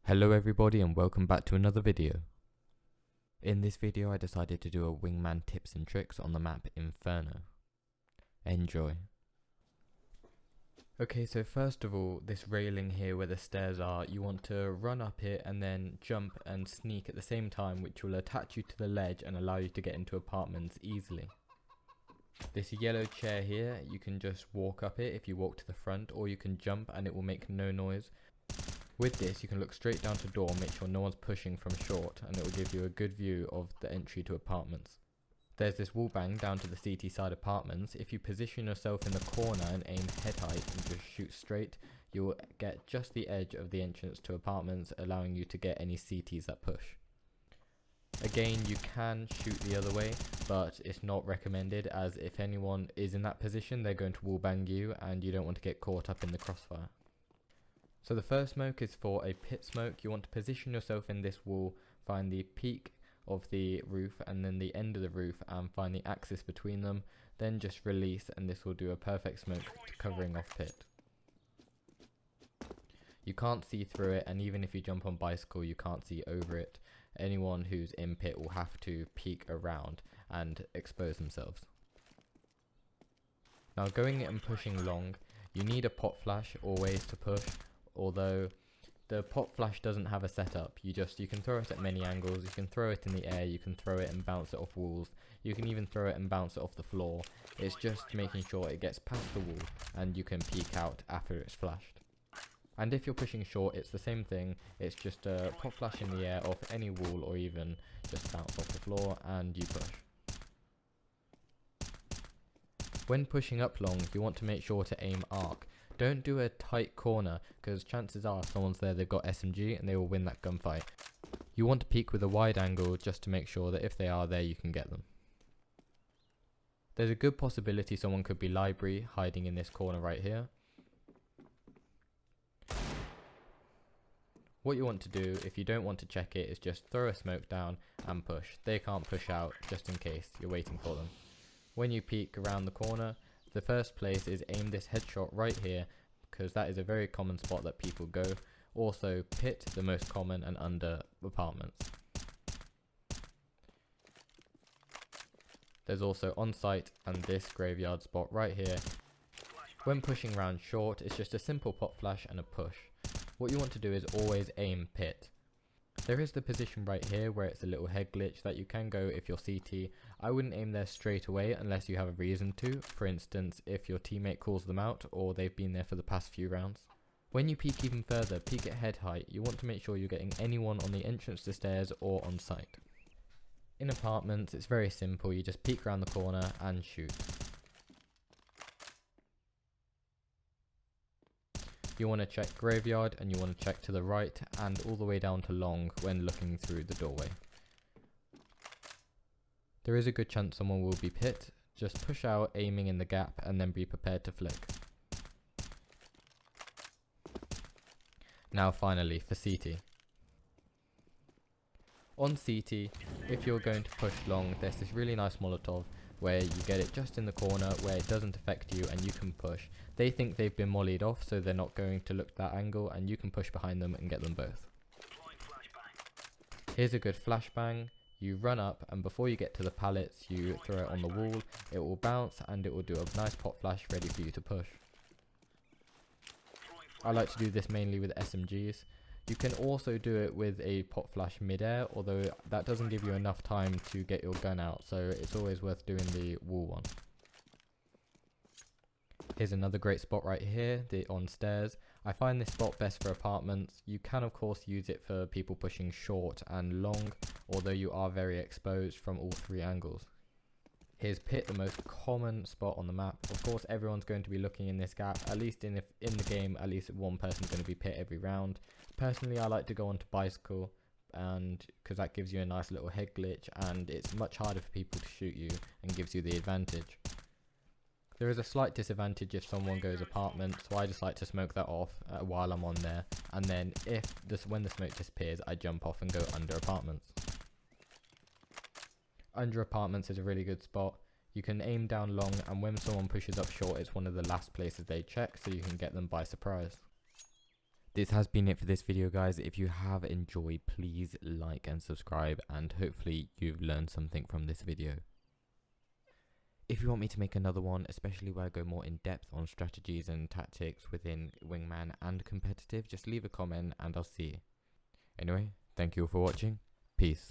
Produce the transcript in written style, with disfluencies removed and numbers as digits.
Hello everybody and welcome back to another video. In this video I decided to do a wingman tips and tricks on the map Inferno. Enjoy. Okay, so first of all, this railing here where the stairs are, you want to run up it and then jump and sneak at the same time, which will attach you to the ledge and allow you to get into apartments easily. This yellow chair here, you can just walk up it if you walk to the front, or you can jump and it will make no noise. With this, you can look straight down to door, make sure no one's pushing from short, and it will give you a good view of the entry to apartments. There's this wall bang down to the CT side apartments. If you position yourself in the corner and aim head height and just shoot straight, you will get just the edge of the entrance to apartments, allowing you to get any CTs that push. Again, you can shoot the other way, but it's not recommended, as if anyone is in that position, they're going to wall bang you, and you don't want to get caught up in the crossfire. So the first smoke is for a pit smoke. You want to position yourself in this wall, find the peak of the roof and then the end of the roof, and find the axis between them, then just release, and this will do a perfect smoke to covering off pit. You can't see through it, and even if you jump on bicycle you can't see over it. Anyone who's in pit will have to peek around and expose themselves. Now going and pushing long, you need a pot flash always to push. Although the pot flash doesn't have a setup, you can throw it at many angles. You can throw it in the air, you can throw it and bounce it off walls, you can even throw it and bounce it off the floor. It's just making sure it gets past the wall and you can peek out after it's flashed. And if you're pushing short, it's the same thing. It's just a pot flash in the air off any wall, or even just bounce off the floor and you push. When pushing up long, you want to make sure to aim arc. Don't do a tight corner, because chances are someone's there, they've got SMG and they will win that gunfight. You want to peek with a wide angle just to make sure that if they are there you can get them. There's a good possibility someone could be library hiding in this corner right here. What you want to do, if you don't want to check it, is just throw a smoke down and push. They can't push out, just in case you're waiting for them. When you peek around the corner, the first place is aim this headshot right here, because that is a very common spot that people go. Also pit, the most common, and under apartments. There's also on site and this graveyard spot right here. When pushing around short, it's just a simple pot flash and a push. What you want to do is always aim pit. There is the position right here where it's a little head glitch that you can go if you're CT. I wouldn't aim there straight away unless you have a reason to. For instance, if your teammate calls them out or they've been there for the past few rounds. When you peek even further, peek at head height. You want to make sure you're getting anyone on the entrance to stairs or on site. In apartments, it's very simple. You just peek around the corner and shoot. You want to check graveyard, and you want to check to the right and all the way down to long when looking through the doorway. There is a good chance someone will be pit. Just push out, aiming in the gap, and then be prepared to flick. Now finally for CT. On CT, if you're going to push long, there's this really nice Molotov where you get it just in the corner where it doesn't affect you and you can push. They think they've been mollied off, so they're not going to look that angle, and you can push behind them and get them both. Here's a good flashbang. You run up, and before you get to the pallets you throw it on the wall. It will bounce and it will do a nice pot flash ready for you to push. I like to do this mainly with SMGs. You can also do it with a pot flash mid-air, although that doesn't give you enough time to get your gun out, so it's always worth doing the wall one. Here's another great spot right here, on stairs. I find this spot best for apartments. You can of course use it for people pushing short and long, although you are very exposed from all three angles. Here's pit, the most common spot on the map. Of course everyone's going to be looking in this gap, at least in the game, at least one person's going to be pit every round. Personally I like to go onto bicycle, and because that gives you a nice little head glitch and it's much harder for people to shoot you and gives you the advantage. There is a slight disadvantage if someone goes apartment, so I just like to smoke that off while I'm on there, and then when the smoke disappears I jump off and go under apartments. Under apartments is a really good spot. You can aim down long, and when someone pushes up short it's one of the last places they check, so you can get them by surprise. This has been it for this video, guys. If you have enjoyed, please like and subscribe, and hopefully you've learned something from this video. If you want me to make another one, especially where I go more in depth on strategies and tactics within Wingman and competitive, just leave a comment and I'll see you. Anyway, thank you all for watching. Peace.